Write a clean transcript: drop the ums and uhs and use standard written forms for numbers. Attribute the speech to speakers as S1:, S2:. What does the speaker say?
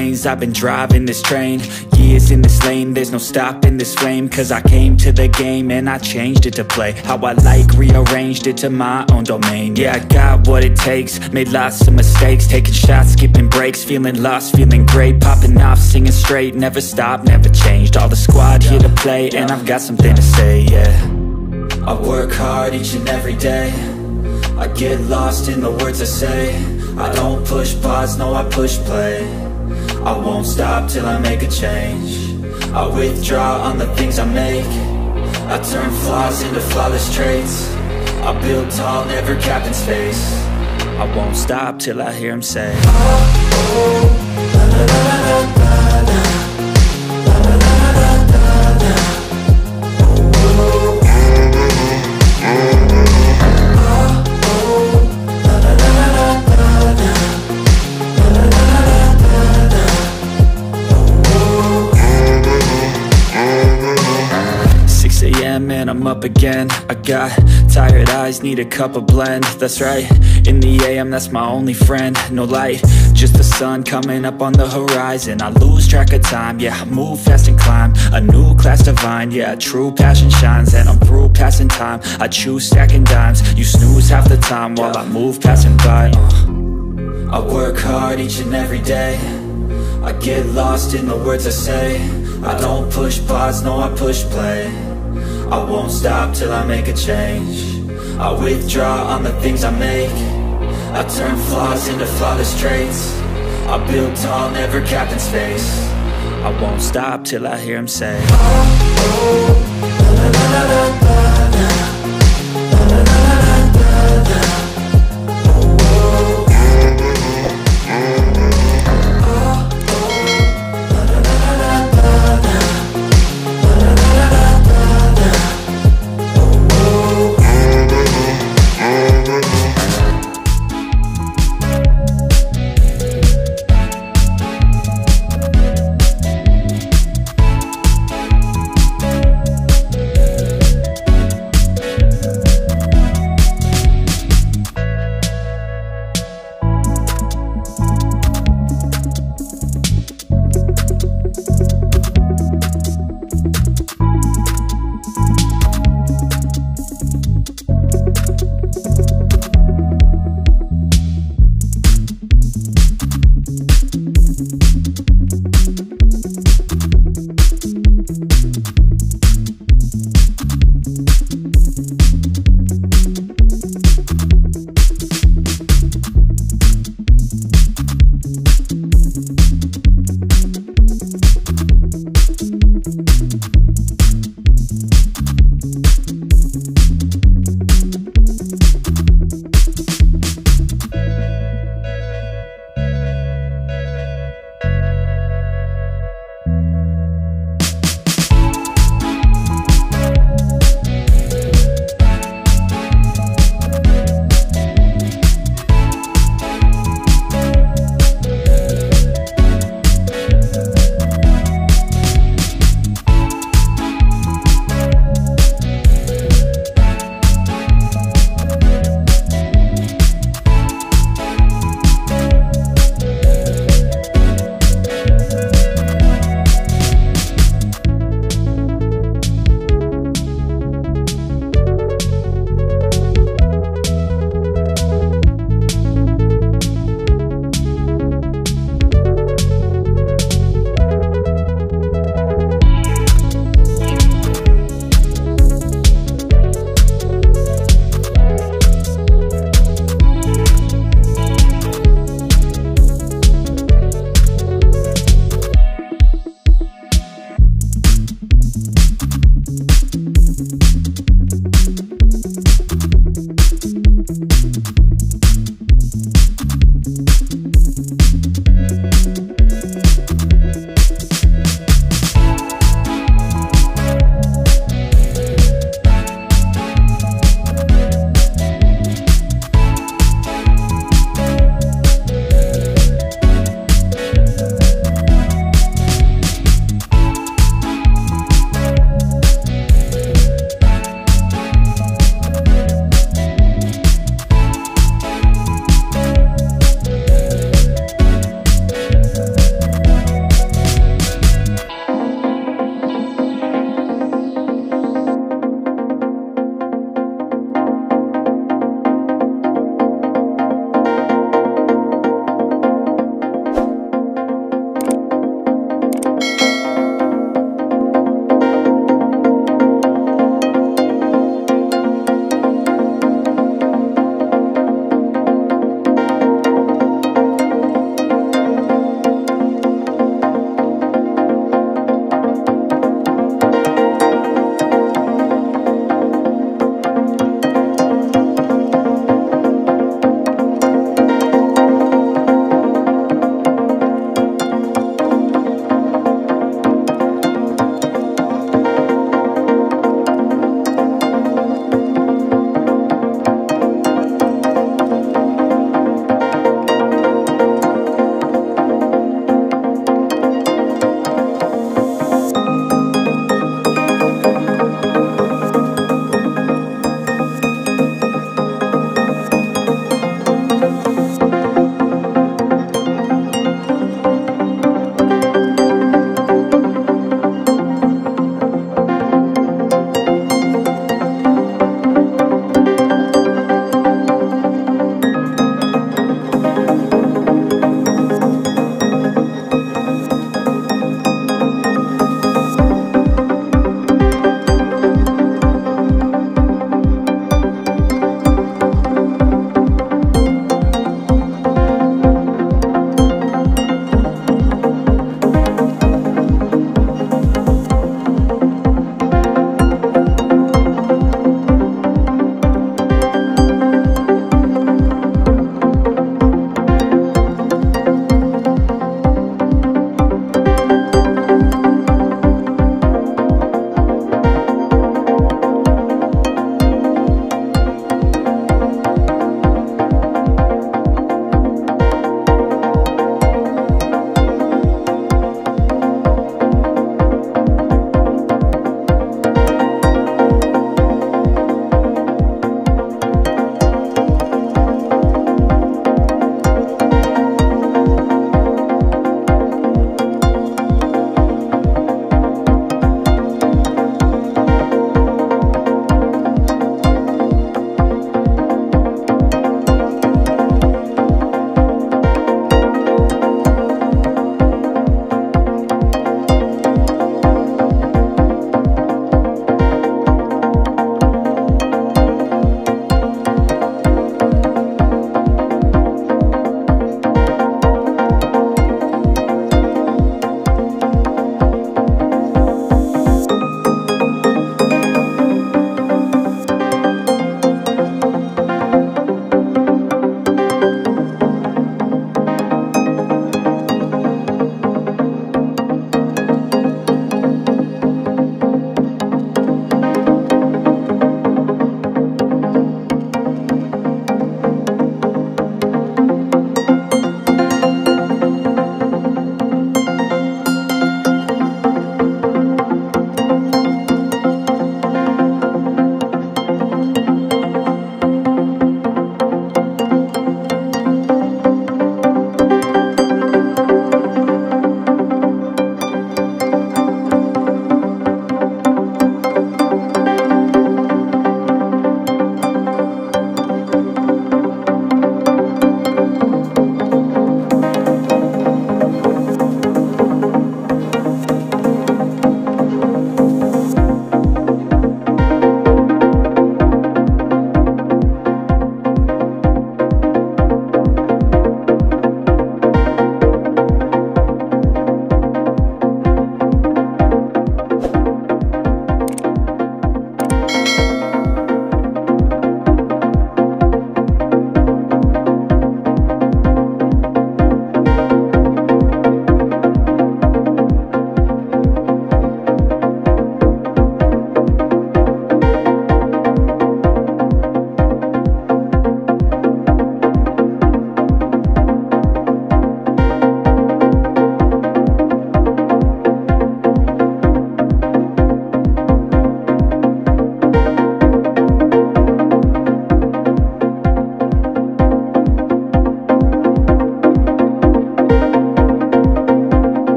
S1: lanes, I've been driving this train. Years in this lane, there's no stopping this flame. Cause I came to the game and I changed it to play how I like, rearranged it to my own domain. Yeah, I got what it takes, made lots of mistakes, taking shots, skipping breaks, feeling lost, feeling great, popping off, singing straight, never stopped, never changed. All the squad here to play, and I've got something to say, yeah. I work hard each and every day, I get lost in the words I say. I don't push pause, no I push play. I won't stop till I make a change. I withdraw on the things I make. I turn flaws into flawless traits. I build tall, never capped in space. I won't stop till I hear him say, oh, oh, la, la, la, la, la, la. And I'm up again. I got tired eyes, need a cup of blend. That's right, in the AM, that's my only friend. No light, just the sun coming up on the horizon. I lose track of time, yeah, I move fast and climb a new class divine, yeah, true passion shines. And I'm through passing time, I choose stacking dimes. You snooze half the time while I move passing by. I work hard each and every day, I get lost in the words I say. I don't push pause, no I push play. I won't stop till I make a change. I withdraw on the things I make. I turn flaws into flawless traits. I build tall, never capped in space. I won't stop till I hear him say, oh, oh, la, la, la, la, la, la, la, la, la, la, la.